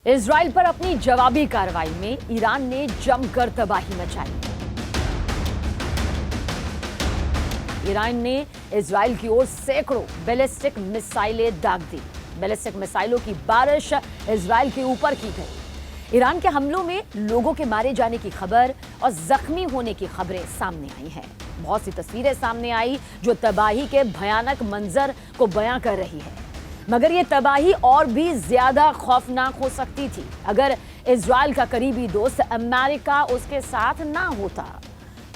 Israel पर अपनी जवाबी कार्रवाई में ईरान ने जमकर तबाही मचाई। ईरान ने इजराइल की ओर सैकड़ों बैलिस्टिक मिसाइलें दाग दी। बैलिस्टिक मिसाइलों की बारिश इजराइल के ऊपर की गई। ईरान के हमलों में लोगों के मारे जाने की खबर और जख्मी होने की खबरें सामने आई हैं। बहुत सी तस्वीरें सामने आई जो तबाही के भयानक मंजर को बयां कर रही है। मगर ये तबाही और भी ज्यादा खौफनाक हो सकती थी अगर इजराइल का करीबी दोस्त अमेरिका उसके साथ ना होता।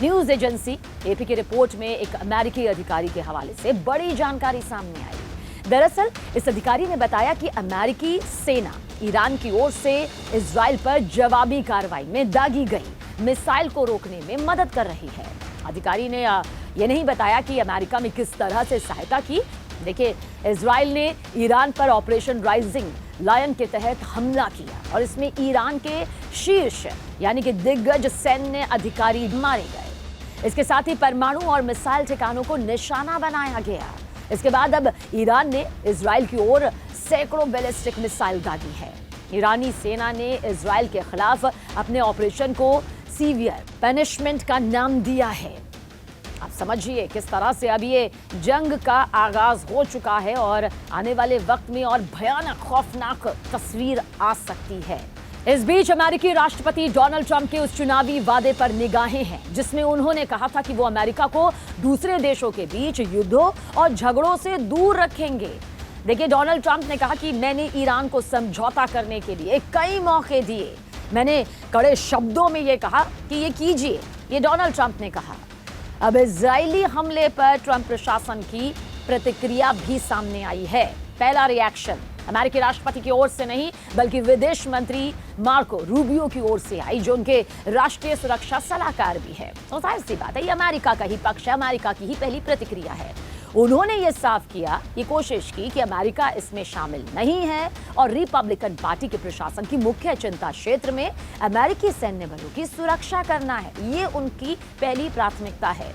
न्यूज एजेंसी एपी की रिपोर्ट में एक अमेरिकी अधिकारी के हवाले से बड़ी जानकारी सामने आई। दरअसल इस अधिकारी ने बताया कि अमेरिकी सेना ईरान की ओर से इजराइल पर जवाबी कार्रवाई में दागी गई मिसाइल को रोकने में मदद कर रही है। अधिकारी ने यह नहीं बताया कि अमेरिका में किस तरह से सहायता की। देखिए, इजराइल ने ईरान पर ऑपरेशन राइजिंग लायन के तहत हमला किया और इसमें ईरान के शीर्ष यानी कि दिग्गज सैन्य अधिकारी मारे गए। इसके साथ ही परमाणु और मिसाइल ठिकानों को निशाना बनाया गया। इसके बाद अब ईरान ने इजराइल की ओर सैकड़ों बैलिस्टिक मिसाइल दागी है। ईरानी सेना ने इजराइल के खिलाफ अपने ऑपरेशन को सीवियर पनिशमेंट का नाम दिया है। आप समझिए किस तरह से अब ये जंग का आगाज हो चुका है और आने वाले वक्त में और भयानक खौफनाक तस्वीर आ सकती है। इस बीच अमेरिकी राष्ट्रपति डोनाल्ड ट्रंप के उस चुनावी वादे पर निगाहें हैं जिसमें उन्होंने कहा था कि वो अमेरिका को दूसरे देशों के बीच युद्धों और झगड़ों से दूर रखेंगे। देखिए, डोनाल्ड ट्रंप ने कहा कि मैंने ईरान को समझौता करने के लिए कई मौके दिए। मैंने कड़े शब्दों में ये कहा कि ये कीजिए। ये डोनाल्ड ट्रंप ने कहा। अब इजरायली हमले पर ट्रंप प्रशासन की प्रतिक्रिया भी सामने आई है। पहला रिएक्शन अमेरिकी राष्ट्रपति की ओर से नहीं बल्कि विदेश मंत्री मार्को रूबियो की ओर से आई, जो उनके राष्ट्रीय सुरक्षा सलाहकार भी है। तो जाहिर सी बात है, ये अमेरिका का ही पक्ष है, अमेरिका की ही पहली प्रतिक्रिया है। उन्होंने ये साफ किया, ये कोशिश की कि अमेरिका इसमें शामिल नहीं है और रिपब्लिकन पार्टी के प्रशासन की मुख्य चिंता क्षेत्र में अमेरिकी सैन्य बलों की सुरक्षा करना है। ये उनकी पहली प्राथमिकता है।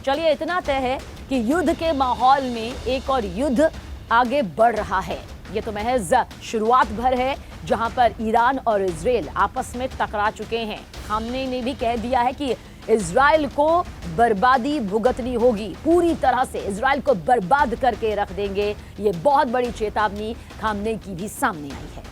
चलिए, इतना तय है कि युद्ध के माहौल में एक और युद्ध आगे बढ़ रहा है। ये तो महज शुरुआत भर है जहां पर ईरान और इजराइल आपस में टकरा चुके हैं। खामनेई ने भी कह दिया है कि इजराइल को बर्बादी भुगतनी होगी, पूरी तरह से इजराइल को बर्बाद करके रख देंगे। ये बहुत बड़ी चेतावनी खामनेई की भी सामने आई है।